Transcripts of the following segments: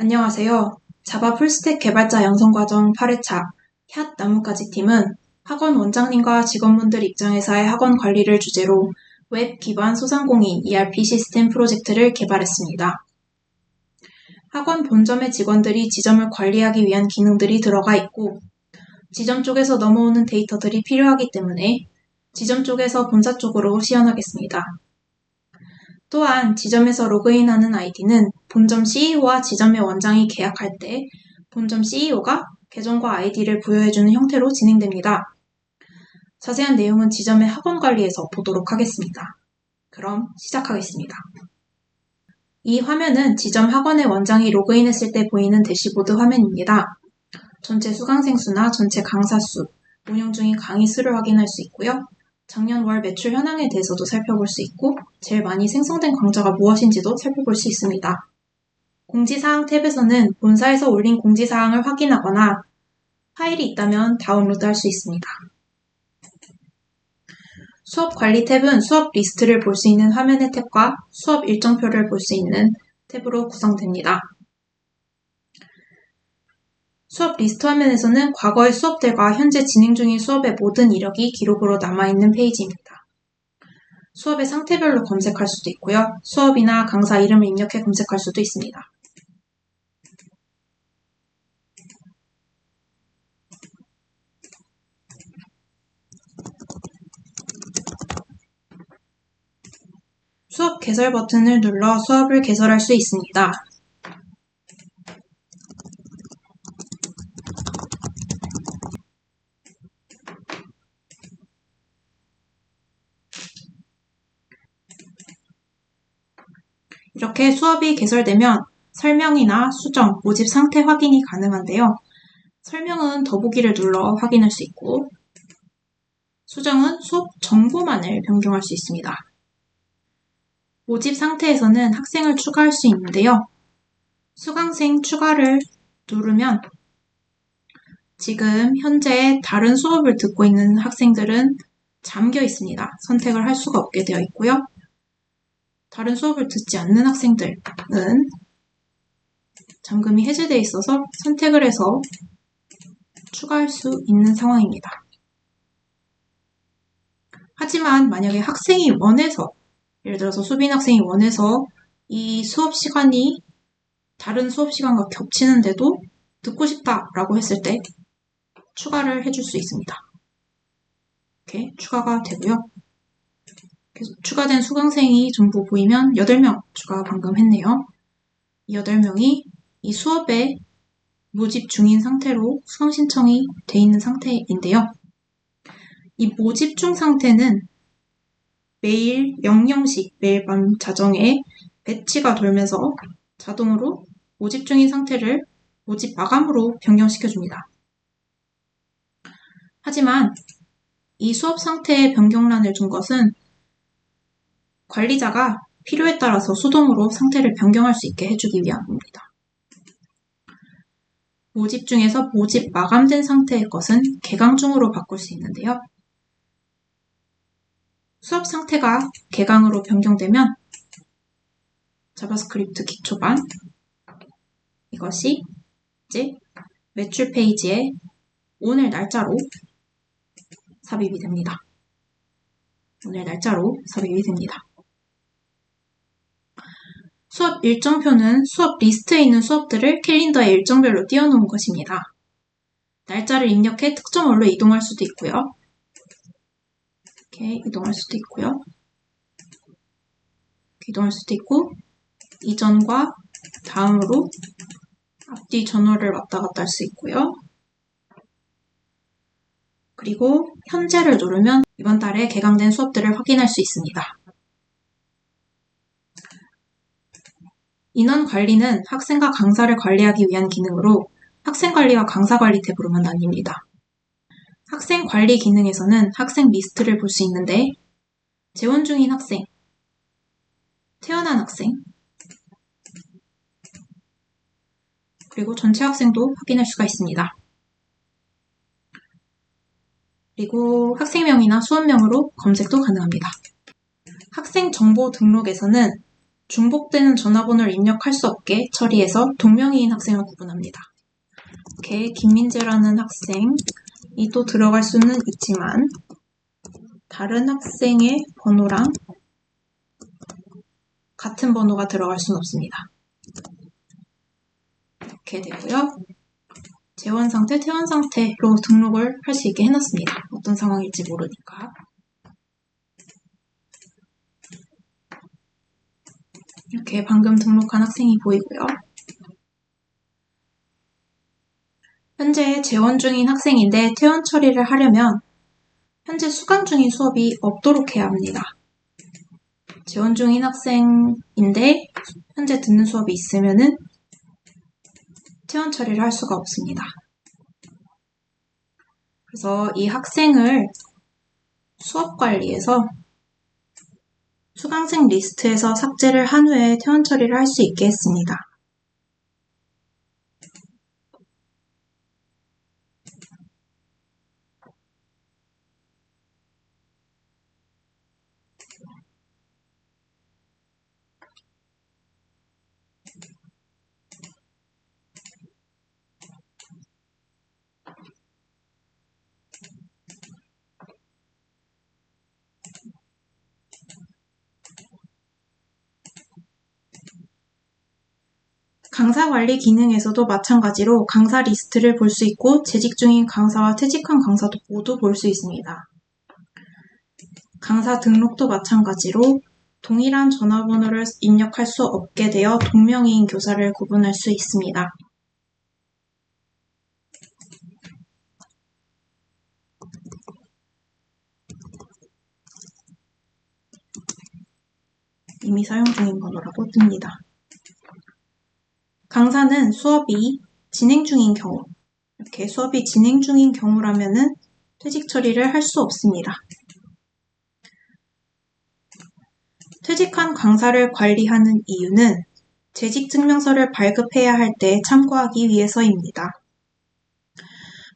안녕하세요. 자바 풀스택 개발자 양성과정 8회차 cat 나뭇가지 팀은 학원 원장님과 직원분들 입장에서의 학원 관리를 주제로 웹 기반 소상공인 ERP 시스템 프로젝트를 개발했습니다. 학원 본점의 직원들이 지점을 관리하기 위한 기능들이 들어가 있고 지점 쪽에서 넘어오는 데이터들이 필요하기 때문에 지점 쪽에서 본사 쪽으로 시연하겠습니다. 또한 지점에서 로그인하는 아이디는 본점 CEO와 지점의 원장이 계약할 때 본점 CEO가 계정과 아이디를 부여해주는 형태로 진행됩니다. 자세한 내용은 지점의 학원 관리에서 보도록 하겠습니다. 그럼 시작하겠습니다. 이 화면은 지점 학원의 원장이 로그인했을 때 보이는 대시보드 화면입니다. 전체 수강생 수나 전체 강사 수, 운영 중인 강의 수를 확인할 수 있고요. 작년 월 매출 현황에 대해서도 살펴볼 수 있고 제일 많이 생성된 강좌가 무엇인지도 살펴볼 수 있습니다. 공지사항 탭에서는 본사에서 올린 공지사항을 확인하거나 파일이 있다면 다운로드할 수 있습니다. 수업 관리 탭은 수업 리스트를 볼 수 있는 화면의 탭과 수업 일정표를 볼 수 있는 탭으로 구성됩니다. 수업 리스트 화면에서는 과거의 수업들과 현재 진행 중인 수업의 모든 이력이 기록으로 남아있는 페이지입니다. 수업의 상태별로 검색할 수도 있고요. 수업이나 강사 이름을 입력해 검색할 수도 있습니다. 수업 개설 버튼을 눌러 수업을 개설할 수 있습니다. 이렇게 수업이 개설되면 설명이나 수정, 모집 상태 확인이 가능한데요. 설명은 더보기를 눌러 확인할 수 있고 수정은 수업 정보만을 변경할 수 있습니다. 모집 상태에서는 학생을 추가할 수 있는데요. 수강생 추가를 누르면 지금 현재 다른 수업을 듣고 있는 학생들은 잠겨 있습니다. 선택을 할 수가 없게 되어 있고요. 다른 수업을 듣지 않는 학생들은 잠금이 해제되어 있어서 선택을 해서 추가할 수 있는 상황입니다. 하지만 만약에 학생이 원해서, 예를 들어서 수빈 학생이 원해서 이 수업 시간이 다른 수업 시간과 겹치는데도 듣고 싶다라고 했을 때 추가를 해줄 수 있습니다. 이렇게 추가가 되고요. 추가된 수강생이 전부 보이면 8명 추가 방금 했네요. 이 8명이 이 수업에 모집 중인 상태로 수강 신청이 돼 있는 상태인데요. 이 모집 중 상태는 매일 00시 매일 밤 자정에 배치가 돌면서 자동으로 모집 중인 상태를 모집 마감으로 변경시켜줍니다. 하지만 이 수업 상태의 변경란을 둔 것은 관리자가 필요에 따라서 수동으로 상태를 변경할 수 있게 해주기 위함입니다. 모집 중에서 모집 마감된 상태의 것은 개강 중으로 바꿀 수 있는데요. 수업 상태가 개강으로 변경되면 자바스크립트 기초반 이것이 이제 매출 페이지에 오늘 날짜로 삽입이 됩니다. 오늘 날짜로 삽입이 됩니다. 수업 일정표는 수업 리스트에 있는 수업들을 캘린더에 일정별로 띄워놓은 것입니다. 날짜를 입력해 특정월로 이동할 수도 있고요. 이렇게 이동할 수도 있고요. 이동할 수도 있고 이전과 다음으로 앞뒤 전월을 왔다 갔다 할 수 있고요. 그리고 현재를 누르면 이번 달에 개강된 수업들을 확인할 수 있습니다. 인원 관리는 학생과 강사를 관리하기 위한 기능으로 학생 관리와 강사 관리 탭으로만 나뉩니다. 학생 관리 기능에서는 학생 리스트를 볼 수 있는데 재원 중인 학생, 퇴원한 학생, 그리고 전체 학생도 확인할 수가 있습니다. 그리고 학생명이나 수업명으로 검색도 가능합니다. 학생 정보 등록에서는 중복되는 전화번호를 입력할 수 없게 처리해서 동명이인 학생을 구분합니다. 이렇게 김민재라는 학생이 또 들어갈 수는 있지만 다른 학생의 번호랑 같은 번호가 들어갈 수는 없습니다. 이렇게 되고요. 재원 상태, 퇴원 상태로 등록을 할 수 있게 해놨습니다. 어떤 상황일지 모르니까. 이렇게 방금 등록한 학생이 보이고요. 현재 재원 중인 학생인데 퇴원 처리를 하려면 현재 수강 중인 수업이 없도록 해야 합니다. 재원 중인 학생인데 현재 듣는 수업이 있으면은 퇴원 처리를 할 수가 없습니다. 그래서 이 학생을 수업 관리에서 수강생 리스트에서 삭제를 한 후에 퇴원 처리를 할 수 있게 했습니다. 강사 관리 기능에서도 마찬가지로 강사 리스트를 볼 수 있고 재직 중인 강사와 퇴직한 강사도 모두 볼 수 있습니다. 강사 등록도 마찬가지로 동일한 전화번호를 입력할 수 없게 되어 동명이인 교사를 구분할 수 있습니다. 이미 사용 중인 번호라고 뜹니다. 강사는 수업이 진행 중인 경우, 이렇게 수업이 진행 중인 경우라면은 퇴직 처리를 할 수 없습니다. 퇴직한 강사를 관리하는 이유는 재직 증명서를 발급해야 할 때 참고하기 위해서입니다.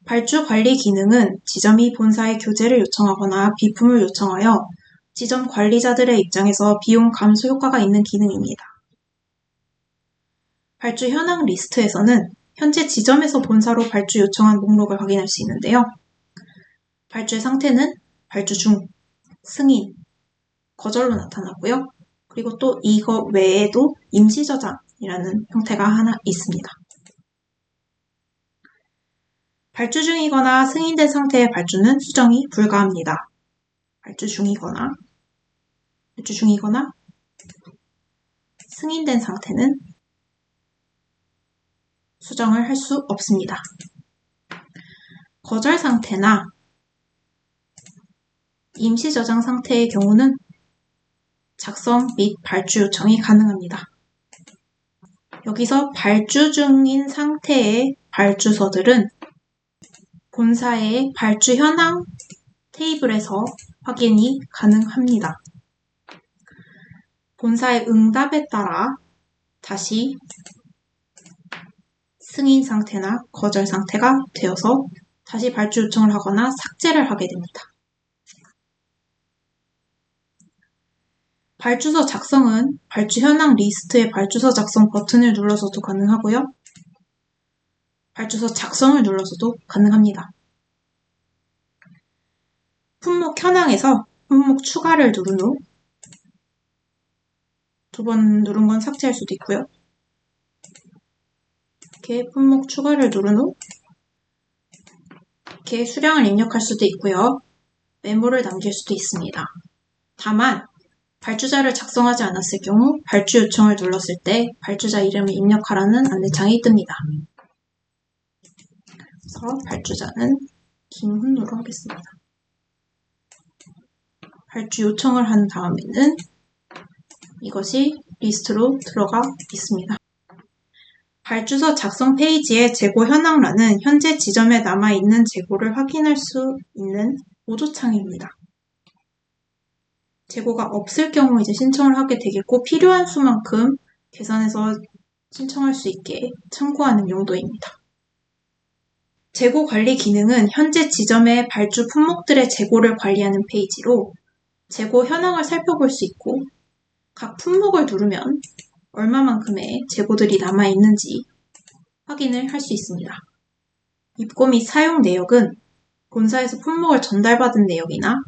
발주 관리 기능은 지점이 본사에 교재를 요청하거나 비품을 요청하여 지점 관리자들의 입장에서 비용 감소 효과가 있는 기능입니다. 발주 현황 리스트에서는 현재 지점에서 본사로 발주 요청한 목록을 확인할 수 있는데요. 발주의 상태는 발주 중, 승인, 거절로 나타나고요. 그리고 또 이거 외에도 임시 저장이라는 형태가 하나 있습니다. 발주 중이거나 승인된 상태의 발주는 수정이 불가합니다. 발주 중이거나 승인된 상태는 수정을 할 수 없습니다. 거절 상태나 임시 저장 상태의 경우는 작성 및 발주 요청이 가능합니다. 여기서 발주 중인 상태의 발주서들은 본사의 발주 현황 테이블에서 확인이 가능합니다. 본사의 응답에 따라 다시 승인 상태나 거절 상태가 되어서 다시 발주 요청을 하거나 삭제를 하게 됩니다. 발주서 작성은 발주 현황 리스트의 발주서 작성 버튼을 눌러서도 가능하고요. 발주서 작성을 눌러서도 가능합니다. 품목 현황에서 품목 추가를 누른 후 두 번 누른 건 삭제할 수도 있고요. 이렇게 품목 추가를 누른 후 이렇게 수량을 입력할 수도 있고요. 메모를 남길 수도 있습니다. 다만 발주자를 작성하지 않았을 경우 발주 요청을 눌렀을 때 발주자 이름을 입력하라는 안내창이 뜹니다. 그래서 발주자는 김훈우로 하겠습니다. 발주 요청을 한 다음에는 이것이 리스트로 들어가 있습니다. 발주서 작성 페이지의 재고 현황란은 현재 지점에 남아있는 재고를 확인할 수 있는 보조창입니다. 재고가 없을 경우 이제 신청을 하게 되겠고 필요한 수만큼 계산해서 신청할 수 있게 참고하는 용도입니다. 재고 관리 기능은 현재 지점의 발주 품목들의 재고를 관리하는 페이지로 재고 현황을 살펴볼 수 있고 각 품목을 누르면 얼마만큼의 재고들이 남아있는지 확인을 할 수 있습니다. 입고 및 사용 내역은 본사에서 품목을 전달받은 내역이나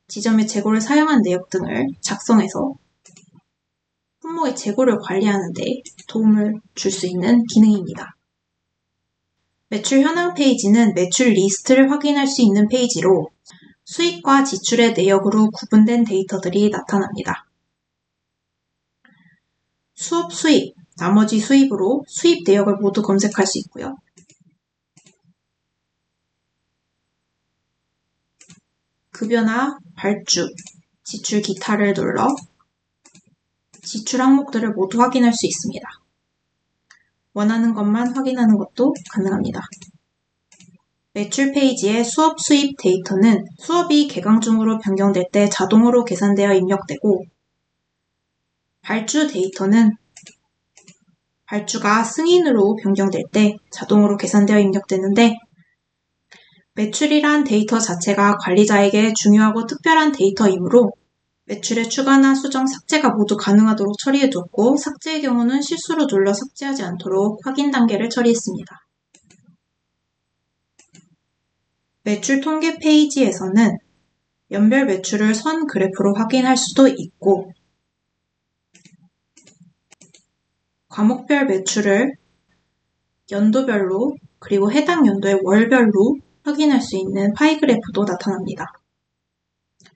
지점의 재고를 사용한 내역 등을 작성해서 품목의 재고를 관리하는 데 도움을 줄 수 있는 기능입니다. 매출 현황 페이지는 매출 리스트를 확인할 수 있는 페이지로 수입과 지출의 내역으로 구분된 데이터들이 나타납니다. 수업 수입, 나머지 수입으로 수입 내역을 모두 검색할 수 있고요. 급여나 발주, 지출 기타를 눌러 지출 항목들을 모두 확인할 수 있습니다. 원하는 것만 확인하는 것도 가능합니다. 매출 페이지의 수업 수입 데이터는 수업이 개강 중으로 변경될 때 자동으로 계산되어 입력되고, 발주 데이터는 발주가 승인으로 변경될 때 자동으로 계산되어 입력되는데, 매출이란 데이터 자체가 관리자에게 중요하고 특별한 데이터이므로 매출의 추가나 수정, 삭제가 모두 가능하도록 처리해두었고, 삭제의 경우는 실수로 눌러 삭제하지 않도록 확인 단계를 처리했습니다. 매출 통계 페이지에서는 연별 매출을 선 그래프로 확인할 수도 있고, 과목별 매출을 연도별로 그리고 해당 연도의 월별로 확인할 수 있는 파이 그래프도 나타납니다.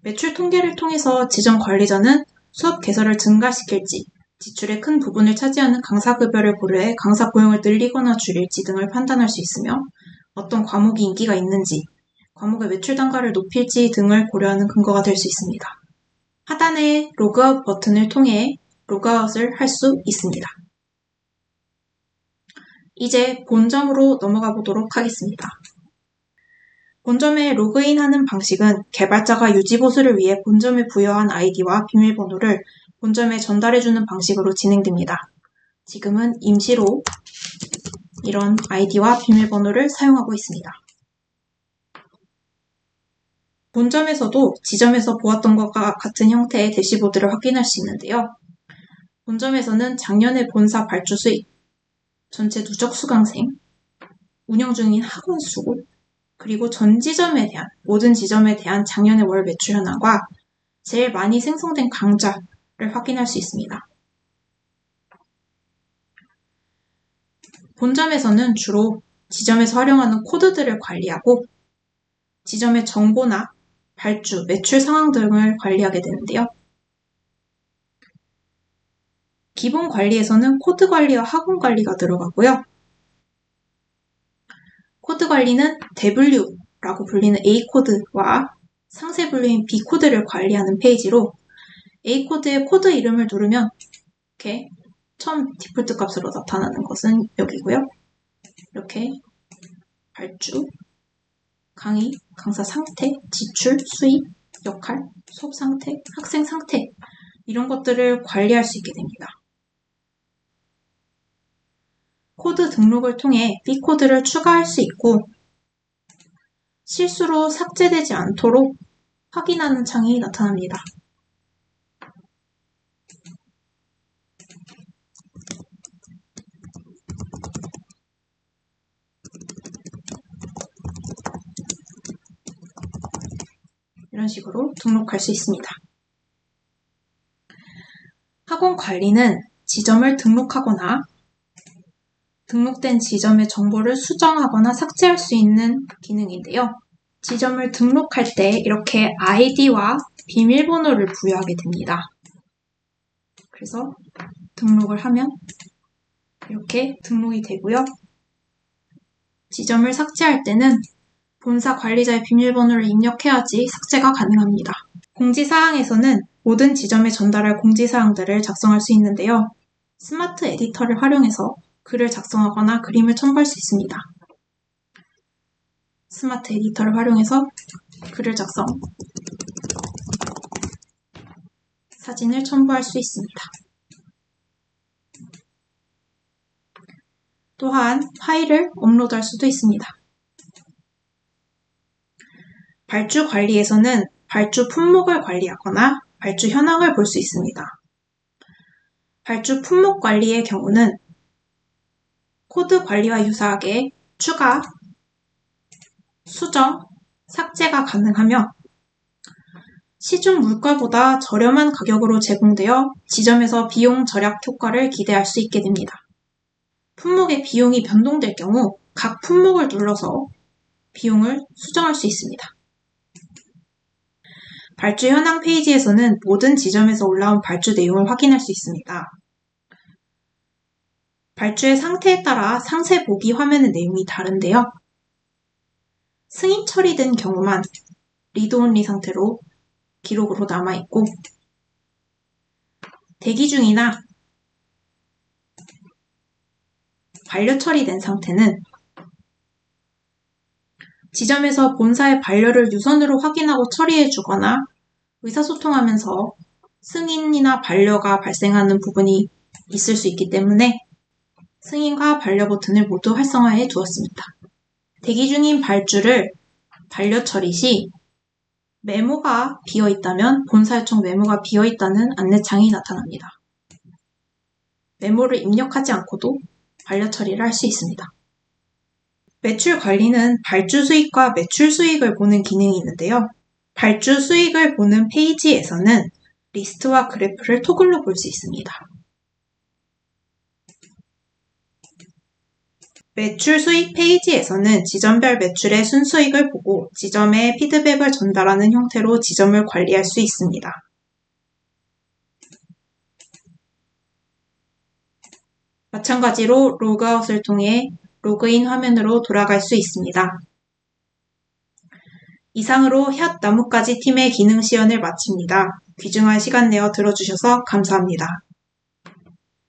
매출 통계를 통해서 지점 관리자는 수업 개설을 증가시킬지, 지출의 큰 부분을 차지하는 강사급여를 고려해 강사 고용을 늘리거나 줄일지 등을 판단할 수 있으며, 어떤 과목이 인기가 있는지, 과목의 매출 단가를 높일지 등을 고려하는 근거가 될 수 있습니다. 하단의 로그아웃 버튼을 통해 로그아웃을 할 수 있습니다. 이제 본점으로 넘어가 보도록 하겠습니다. 본점에 로그인하는 방식은 개발자가 유지보수를 위해 본점에 부여한 아이디와 비밀번호를 본점에 전달해주는 방식으로 진행됩니다. 지금은 임시로 이런 아이디와 비밀번호를 사용하고 있습니다. 본점에서도 지점에서 보았던 것과 같은 형태의 대시보드를 확인할 수 있는데요. 본점에서는 작년의 본사 발주 수익, 전체 누적 수강생, 운영 중인 학원 수, 그리고 전 지점에 대한, 모든 지점에 대한 작년의 월 매출 현황과 제일 많이 생성된 강좌를 확인할 수 있습니다. 본점에서는 주로 지점에서 활용하는 코드들을 관리하고 지점의 정보나 발주, 매출 상황 등을 관리하게 되는데요. 기본 관리에서는 코드 관리와 학원 관리가 들어가고요. 코드 관리는 W라고 불리는 A코드와 상세 분류인 B코드를 관리하는 페이지로, A코드의 코드 이름을 누르면 이렇게 처음 디폴트 값으로 나타나는 것은 여기고요. 이렇게 발주, 강의, 강사 상태, 지출, 수입, 역할, 수업 상태, 학생 상태, 이런 것들을 관리할 수 있게 됩니다. 코드 등록을 통해 B코드를 추가할 수 있고, 실수로 삭제되지 않도록 확인하는 창이 나타납니다. 이런 식으로 등록할 수 있습니다. 학원 관리는 지점을 등록하거나 등록된 지점의 정보를 수정하거나 삭제할 수 있는 기능인데요. 지점을 등록할 때 이렇게 아이디와 비밀번호를 부여하게 됩니다. 그래서 등록을 하면 이렇게 등록이 되고요. 지점을 삭제할 때는 본사 관리자의 비밀번호를 입력해야지 삭제가 가능합니다. 공지사항에서는 모든 지점에 전달할 공지사항들을 작성할 수 있는데요. 스마트 에디터를 활용해서 글을 작성하거나 그림을 첨부할 수 있습니다. 스마트 에디터를 활용해서 글을 작성, 사진을 첨부할 수 있습니다. 또한 파일을 업로드할 수도 있습니다. 발주 관리에서는 발주 품목을 관리하거나 발주 현황을 볼 수 있습니다. 발주 품목 관리의 경우는 코드 관리와 유사하게 추가, 수정, 삭제가 가능하며 시중 물가보다 저렴한 가격으로 제공되어 지점에서 비용 절약 효과를 기대할 수 있게 됩니다. 품목의 비용이 변동될 경우 각 품목을 눌러서 비용을 수정할 수 있습니다. 발주 현황 페이지에서는 모든 지점에서 올라온 발주 내용을 확인할 수 있습니다. 발주의 상태에 따라 상세 보기 화면의 내용이 다른데요. 승인 처리된 경우만 리드온리 상태로 기록으로 남아있고 대기 중이나 반려 처리된 상태는 지점에서 본사의 반려를 유선으로 확인하고 처리해주거나 의사소통하면서 승인이나 반려가 발생하는 부분이 있을 수 있기 때문에 승인과 반려 버튼을 모두 활성화해 두었습니다. 대기 중인 발주를 반려 처리 시 메모가 비어있다면 본사 요청 메모가 비어있다는 안내창이 나타납니다. 메모를 입력하지 않고도 반려 처리를 할 수 있습니다. 매출 관리는 발주 수익과 매출 수익을 보는 기능이 있는데요. 발주 수익을 보는 페이지에서는 리스트와 그래프를 토글로 볼 수 있습니다. 매출 수익 페이지에서는 지점별 매출의 순수익을 보고 지점에 피드백을 전달하는 형태로 지점을 관리할 수 있습니다. 마찬가지로 로그아웃을 통해 로그인 화면으로 돌아갈 수 있습니다. 이상으로 햅 나뭇가지 팀의 기능 시연을 마칩니다. 귀중한 시간 내어 들어주셔서 감사합니다.